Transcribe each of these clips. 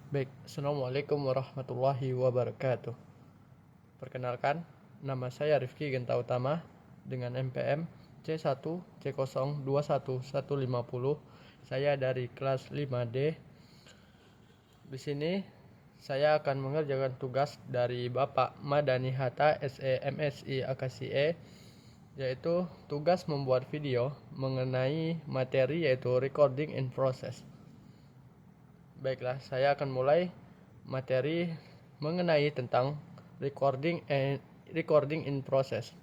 Baik, Assalamualaikum warahmatullahi wabarakatuh. Perkenalkan, nama saya Rifki Genta Utama dengan NPM C1C021150. Saya dari kelas 5D. Di sini saya akan mengerjakan tugas dari Bapak Madani Hatta SEMSI AKSIE, yaitu tugas membuat video mengenai materi yaitu recording in process. Baiklah, saya akan mulai materi mengenai tentang recording in process,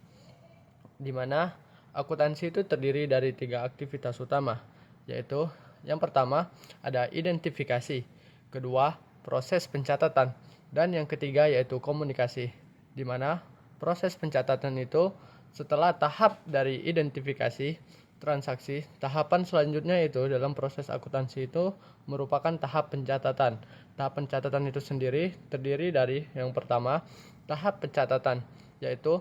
di mana akuntansi itu terdiri dari 3 aktivitas utama, yaitu yang pertama ada identifikasi, kedua proses pencatatan, dan yang ketiga yaitu komunikasi, di mana proses pencatatan itu setelah tahap dari identifikasi transaksi, tahapan selanjutnya itu dalam proses akuntansi itu merupakan tahap pencatatan. Tahap pencatatan itu sendiri terdiri dari yang pertama, tahap pencatatan, yaitu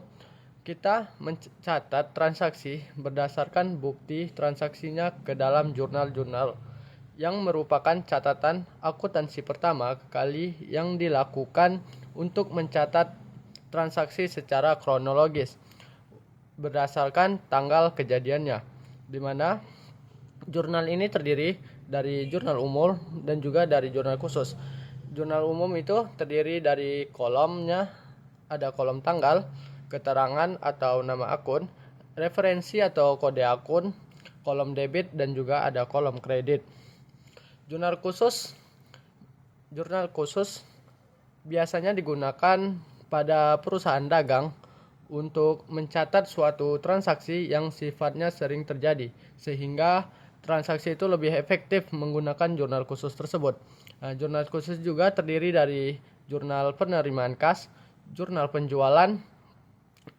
kita mencatat transaksi berdasarkan bukti transaksinya ke dalam jurnal-jurnal yang merupakan catatan akuntansi pertama kali yang dilakukan untuk mencatat transaksi secara kronologis berdasarkan tanggal kejadiannya, di mana jurnal ini terdiri dari jurnal umum dan juga dari jurnal khusus. Jurnal umum itu terdiri dari kolomnya, ada kolom tanggal, keterangan atau nama akun, referensi atau kode akun, kolom debit, dan juga ada kolom kredit. Jurnal khusus biasanya digunakan pada perusahaan dagang untuk mencatat suatu transaksi yang sifatnya sering terjadi, sehingga transaksi itu lebih efektif menggunakan jurnal khusus tersebut. Jurnal khusus juga terdiri dari jurnal penerimaan kas, jurnal penjualan,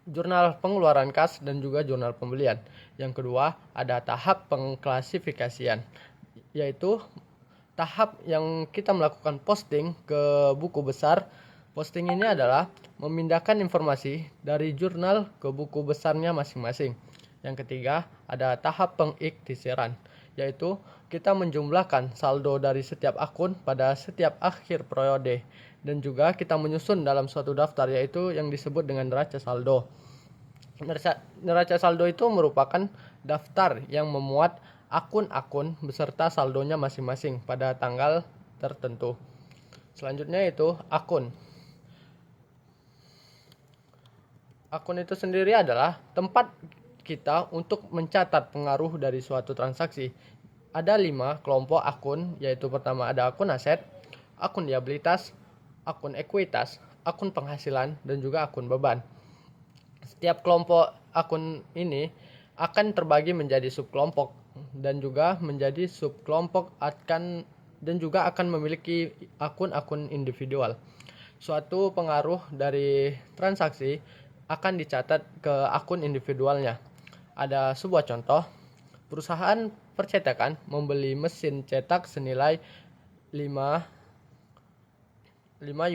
jurnal pengeluaran kas, dan juga jurnal pembelian. Yang kedua, ada tahap pengklasifikasian, yaitu tahap yang kita melakukan posting ke buku besar. Posting ini adalah memindahkan informasi dari jurnal ke buku besarnya masing-masing. Yang ketiga, ada tahap pengikhtisaran, yaitu kita menjumlahkan saldo dari setiap akun pada setiap akhir periode, dan juga kita menyusun dalam suatu daftar, yaitu yang disebut dengan neraca saldo. Neraca saldo itu merupakan daftar yang memuat akun-akun beserta saldonya masing-masing pada tanggal tertentu. Selanjutnya itu akun. Akun itu sendiri adalah tempat kita untuk mencatat pengaruh dari suatu transaksi. Ada 5 kelompok akun, yaitu pertama ada akun aset, akun liabilitas, akun ekuitas, akun penghasilan, dan juga akun beban. Setiap kelompok akun ini akan terbagi menjadi subkelompok dan juga menjadi subkelompok dan juga akan memiliki akun-akun individual. Suatu pengaruh dari transaksi akan dicatat ke akun individualnya. Ada sebuah contoh, perusahaan percetakan membeli mesin cetak senilai 5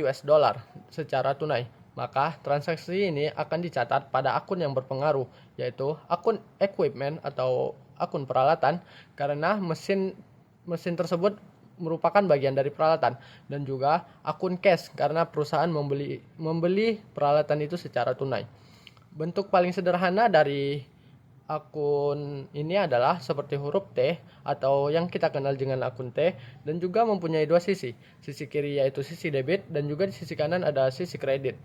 US dollar secara tunai. Maka transaksi ini akan dicatat pada akun yang berpengaruh, yaitu akun equipment atau akun peralatan, karena mesin tersebut merupakan bagian dari peralatan, dan juga akun cash karena perusahaan membeli peralatan itu secara tunai. Bentuk paling sederhana dari akun ini adalah seperti huruf T atau yang kita kenal dengan akun T, dan juga mempunyai 2 sisi. Sisi kiri yaitu sisi debit, dan juga di sisi kanan ada sisi kredit.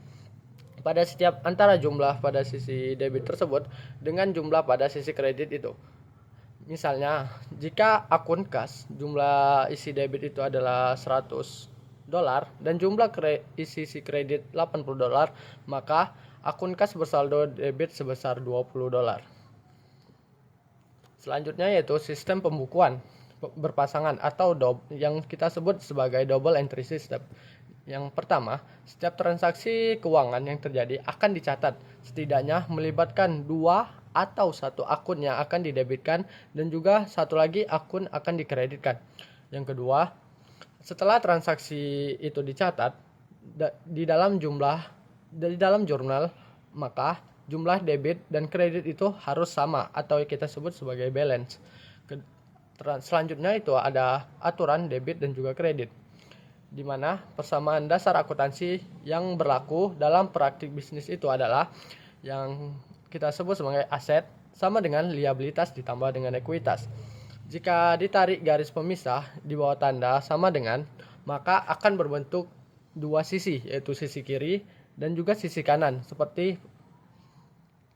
Pada setiap antara jumlah pada sisi debit tersebut dengan jumlah pada sisi kredit itu. Misalnya, jika akun kas jumlah isi debit itu adalah 100 dolar dan jumlah isi kredit 80 dolar, maka akun kas bersaldo debit sebesar 20 dolar. Selanjutnya yaitu sistem pembukuan berpasangan atau yang kita sebut sebagai double entry system. Yang pertama, setiap transaksi keuangan yang terjadi akan dicatat, setidaknya melibatkan 2 atau 1 akun yang akan didebitkan dan juga 1 lagi akun akan dikreditkan. Yang kedua, setelah transaksi itu dicatat di dalam jurnal, maka jumlah debit dan kredit itu harus sama atau kita sebut sebagai balance. Selanjutnya itu ada aturan debit dan juga kredit. di mana persamaan dasar akuntansi yang berlaku dalam praktik bisnis itu adalah yang kita sebut sebagai aset sama dengan liabilitas ditambah dengan ekuitas. Jika ditarik garis pemisah di bawah tanda sama dengan, maka akan berbentuk dua sisi, yaitu sisi kiri dan juga sisi kanan. Seperti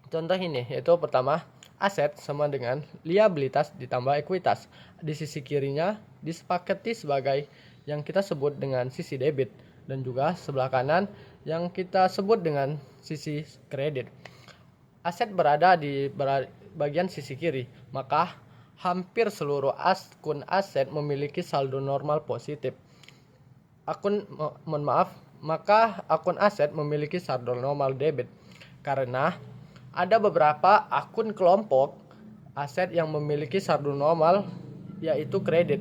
contoh ini, yaitu pertama, aset sama dengan liabilitas ditambah ekuitas. Di sisi kirinya disepakati sebagai yang kita sebut dengan sisi debit, dan juga sebelah kanan yang kita sebut dengan sisi kredit. Aset berada di bagian sisi kiri, maka hampir seluruh akun aset memiliki saldo normal positif. Maka akun aset memiliki saldo normal debit, karena ada beberapa akun kelompok aset yang memiliki saldo normal, yaitu kredit,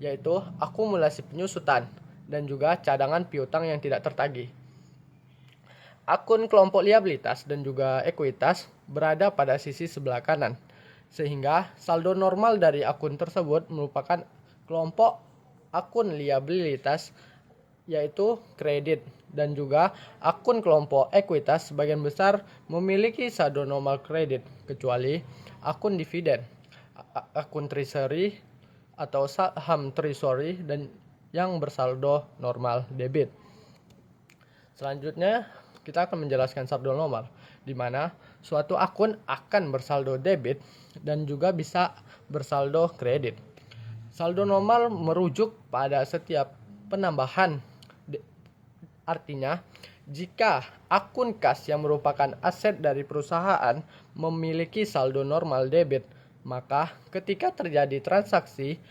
yaitu akumulasi penyusutan, dan juga cadangan piutang yang tidak tertagih. Akun kelompok liabilitas dan juga ekuitas berada pada sisi sebelah kanan, sehingga saldo normal dari akun tersebut merupakan kelompok akun liabilitas, yaitu kredit, dan juga akun kelompok ekuitas sebagian besar memiliki saldo normal kredit, kecuali akun dividen, akun treasury atau saham treasury dan yang bersaldo normal debit. Selanjutnya kita akan menjelaskan saldo normal, di mana suatu akun akan bersaldo debit dan juga bisa bersaldo kredit. Saldo normal merujuk pada setiap penambahan. Artinya, jika akun kas yang merupakan aset dari perusahaan memiliki saldo normal debit, maka ketika terjadi transaksi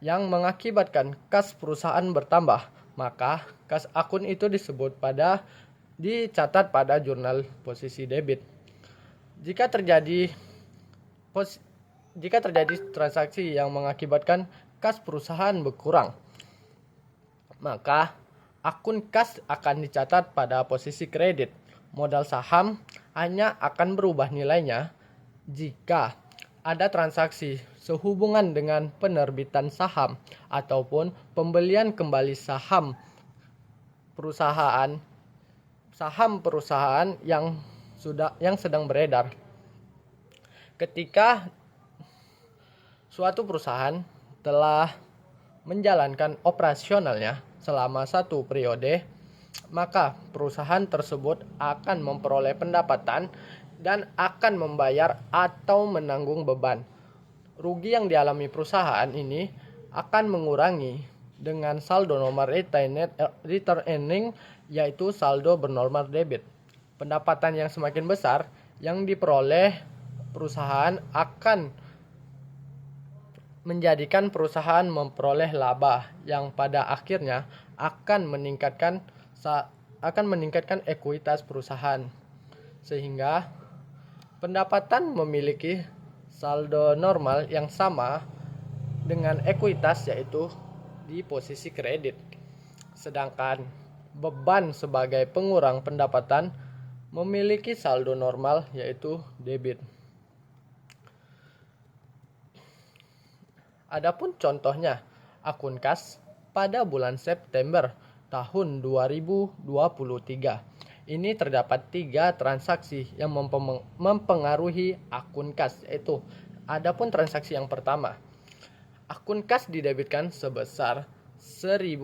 yang mengakibatkan kas perusahaan bertambah, maka kas akun itu dicatat pada jurnal posisi debit. Jika terjadi transaksi yang mengakibatkan kas perusahaan berkurang, maka akun kas akan dicatat pada posisi kredit. Modal saham hanya akan berubah nilainya jika ada transaksi sehubungan dengan penerbitan saham ataupun pembelian kembali saham perusahaan yang sedang beredar. Ketika suatu perusahaan telah menjalankan operasionalnya selama satu periode, maka perusahaan tersebut akan memperoleh pendapatan dan akan membayar atau menanggung beban. Rugi yang dialami perusahaan ini akan mengurangi dengan saldo normal return earning, yaitu saldo bernormal debit. Pendapatan yang semakin besar yang diperoleh perusahaan akan menjadikan perusahaan memperoleh laba yang pada akhirnya akan meningkatkan ekuitas perusahaan, sehingga pendapatan memiliki saldo normal yang sama dengan ekuitas, yaitu di posisi kredit, sedangkan beban sebagai pengurang pendapatan memiliki saldo normal, yaitu debit. Adapun contohnya, akun kas pada bulan September tahun 2023. Ini terdapat 3 transaksi yang mempengaruhi akun kas, yaitu adapun transaksi yang pertama, akun kas didebitkan sebesar 1.000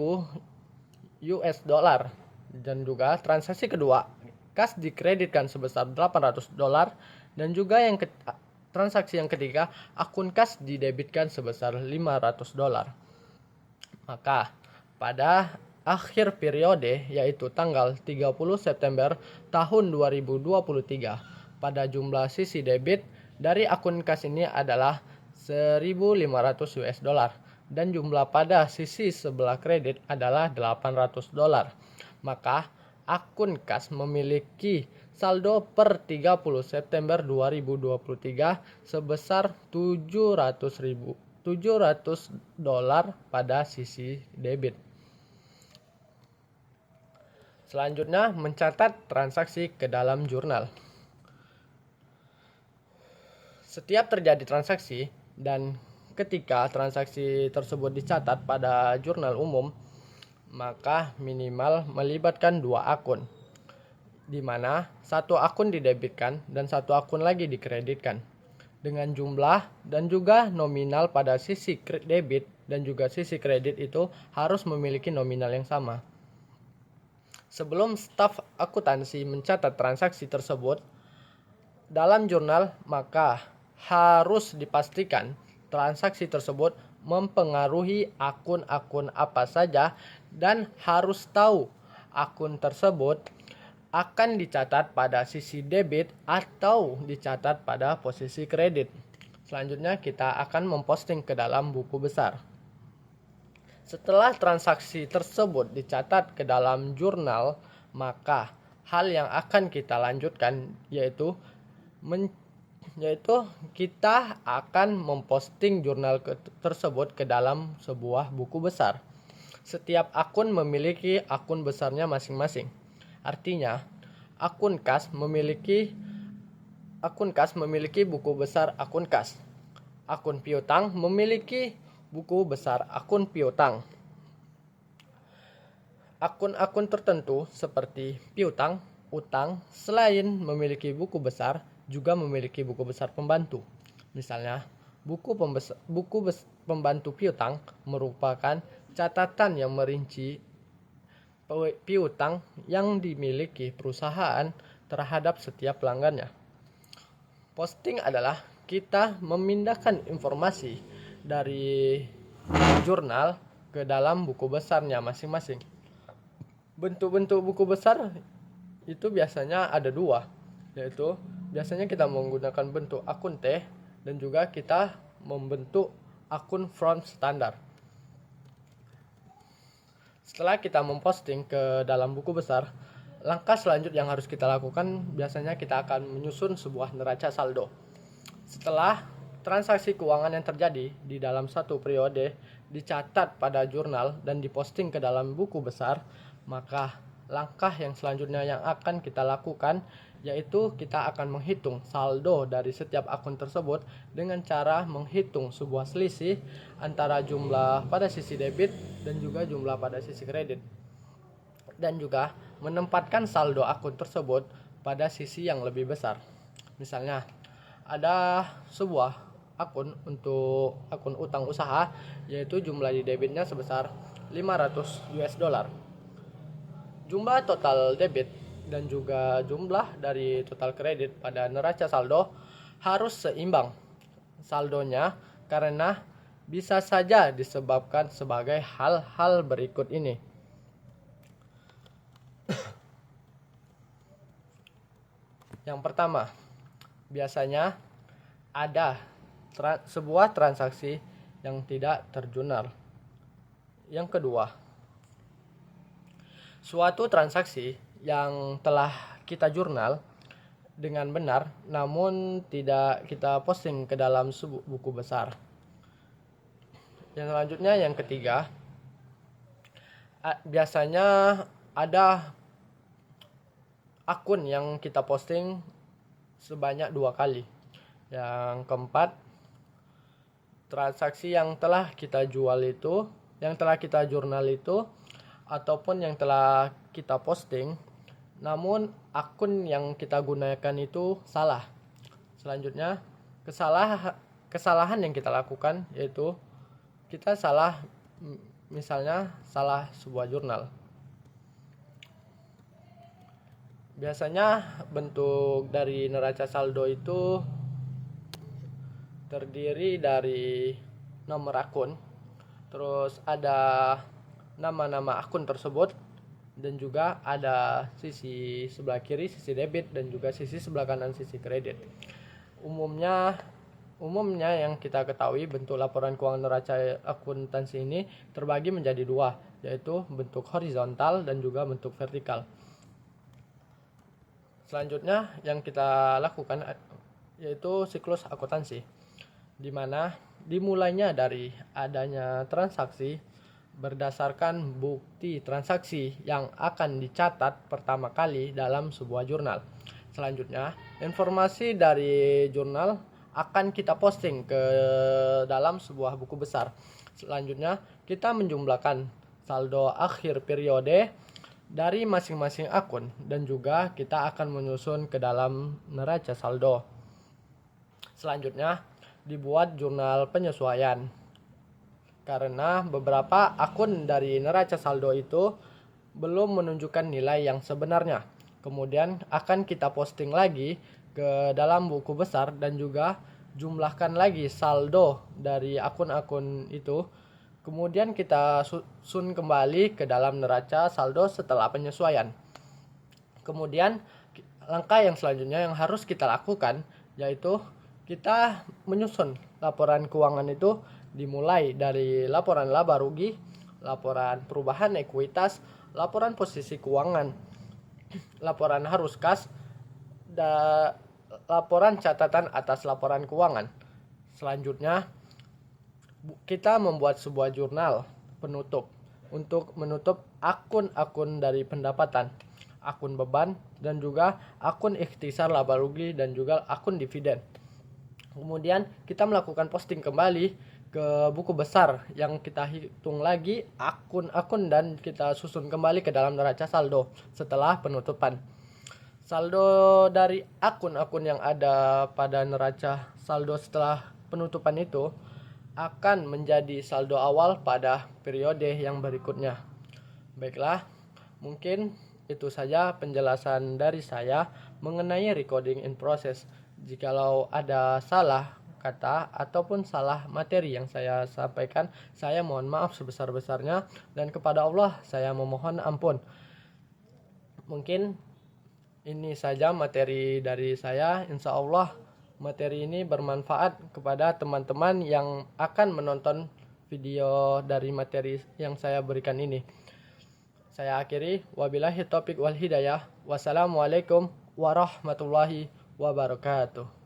US dollar, dan juga transaksi kedua, kas dikreditkan sebesar 800 dolar, dan juga transaksi yang ketiga, akun kas didebitkan sebesar 500 dolar. Maka pada akhir periode, yaitu tanggal 30 September tahun 2023, pada jumlah sisi debit dari akun kas ini adalah 1.500 US dollar, dan jumlah pada sisi sebelah kredit adalah 800 dolar. Maka akun kas memiliki saldo per 30 September 2023 sebesar 700 dolar pada sisi debit. Selanjutnya, mencatat transaksi ke dalam jurnal. Setiap terjadi transaksi dan ketika transaksi tersebut dicatat pada jurnal umum, maka minimal melibatkan 2 akun, di mana 1 akun didebitkan dan 1 akun lagi dikreditkan dengan jumlah dan juga nominal pada sisi debit dan juga sisi kredit itu harus memiliki nominal yang sama. Sebelum staf akuntansi mencatat transaksi tersebut dalam jurnal, maka harus dipastikan transaksi tersebut mempengaruhi akun-akun apa saja dan harus tahu akun tersebut akan dicatat pada sisi debit atau dicatat pada posisi kredit. Selanjutnya kita akan memposting ke dalam buku besar. Setelah transaksi tersebut dicatat ke dalam jurnal, maka hal yang akan kita lanjutkan yaitu kita akan memposting jurnal tersebut ke dalam sebuah buku besar. Setiap akun memiliki akun besarnya masing-masing. Artinya, akun kas memiliki buku besar akun kas. Akun piutang memiliki buku besar akun piutang. Akun-akun tertentu seperti piutang, utang, selain memiliki buku besar, juga memiliki buku besar pembantu. Misalnya, buku pembantu piutang merupakan catatan yang merinci piutang yang dimiliki perusahaan terhadap setiap pelanggannya. Posting adalah kita memindahkan informasi dari jurnal ke dalam buku besarnya masing-masing. Bentuk-bentuk buku besar itu biasanya ada 2, yaitu biasanya kita menggunakan bentuk akun T dan juga kita membentuk akun front standar. Setelah kita memposting ke dalam buku besar, langkah selanjutnya yang harus kita lakukan biasanya kita akan menyusun sebuah neraca saldo. Setelah transaksi keuangan yang terjadi di dalam satu periode dicatat pada jurnal dan diposting ke dalam buku besar, maka langkah yang selanjutnya yang akan kita lakukan yaitu kita akan menghitung saldo dari setiap akun tersebut dengan cara menghitung sebuah selisih antara jumlah pada sisi debit dan juga jumlah pada sisi kredit, dan juga menempatkan saldo akun tersebut pada sisi yang lebih besar. Misalnya ada sebuah akun untuk akun utang usaha, yaitu jumlah di debitnya sebesar $500. Jumlah total debit dan juga jumlah dari total kredit pada neraca saldo harus seimbang saldonya, karena bisa saja disebabkan sebagai hal-hal berikut ini. Yang pertama, biasanya ada sebuah transaksi yang tidak terjurnal. Yang kedua, suatu transaksi yang telah kita jurnal dengan benar namun tidak kita posting ke dalam buku besar. Yang selanjutnya, yang ketiga, biasanya ada akun yang kita posting sebanyak 2 kali. Yang keempat, transaksi yang telah kita jual itu, yang telah kita jurnal itu, ataupun yang telah kita posting namun akun yang kita gunakan itu salah. Selanjutnya, kesalahan yang kita lakukan yaitu kita salah, misalnya salah sebuah jurnal. Biasanya bentuk dari neraca saldo itu terdiri dari nomor akun, terus ada nama-nama akun tersebut, dan juga ada sisi sebelah kiri sisi debit dan juga sisi sebelah kanan sisi kredit. Umumnya yang kita ketahui bentuk laporan keuangan neraca akuntansi ini terbagi menjadi 2, yaitu bentuk horizontal dan juga bentuk vertikal. Selanjutnya yang kita lakukan yaitu siklus akuntansi, di mana dimulainya dari adanya transaksi berdasarkan bukti transaksi yang akan dicatat pertama kali dalam sebuah jurnal. Selanjutnya, informasi dari jurnal akan kita posting ke dalam sebuah buku besar. Selanjutnya, kita menjumlahkan saldo akhir periode dari masing-masing akun, dan juga kita akan menyusun ke dalam neraca saldo. Selanjutnya, dibuat jurnal penyesuaian. Karena beberapa akun dari neraca saldo itu belum menunjukkan nilai yang sebenarnya. Kemudian akan kita posting lagi ke dalam buku besar dan juga jumlahkan lagi saldo dari akun-akun itu. Kemudian kita susun kembali ke dalam neraca saldo setelah penyesuaian. Kemudian langkah yang selanjutnya yang harus kita lakukan yaitu kita menyusun laporan keuangan itu, dimulai dari laporan laba rugi, laporan perubahan ekuitas, laporan posisi keuangan, laporan arus kas, dan laporan catatan atas laporan keuangan. Selanjutnya, kita membuat sebuah jurnal penutup untuk menutup akun-akun dari pendapatan, akun beban, dan juga akun ikhtisar laba rugi, dan juga akun dividen. Kemudian kita melakukan posting kembali ke buku besar yang kita hitung lagi akun-akun dan kita susun kembali ke dalam neraca saldo setelah penutupan. Saldo dari akun-akun yang ada pada neraca saldo setelah penutupan itu akan menjadi saldo awal pada periode yang berikutnya. Baiklah, mungkin itu saja penjelasan dari saya mengenai recording in process. Jikalau ada salah kata ataupun salah materi yang saya sampaikan, saya mohon maaf sebesar-besarnya, dan kepada Allah saya memohon ampun. Mungkin ini saja materi dari saya. Insya Allah materi ini bermanfaat kepada teman-teman yang akan menonton video dari materi yang saya berikan ini. Saya akhiri, wabillahi taufiq wal hidayah. Wassalamualaikum warahmatullahi wabarakatuh.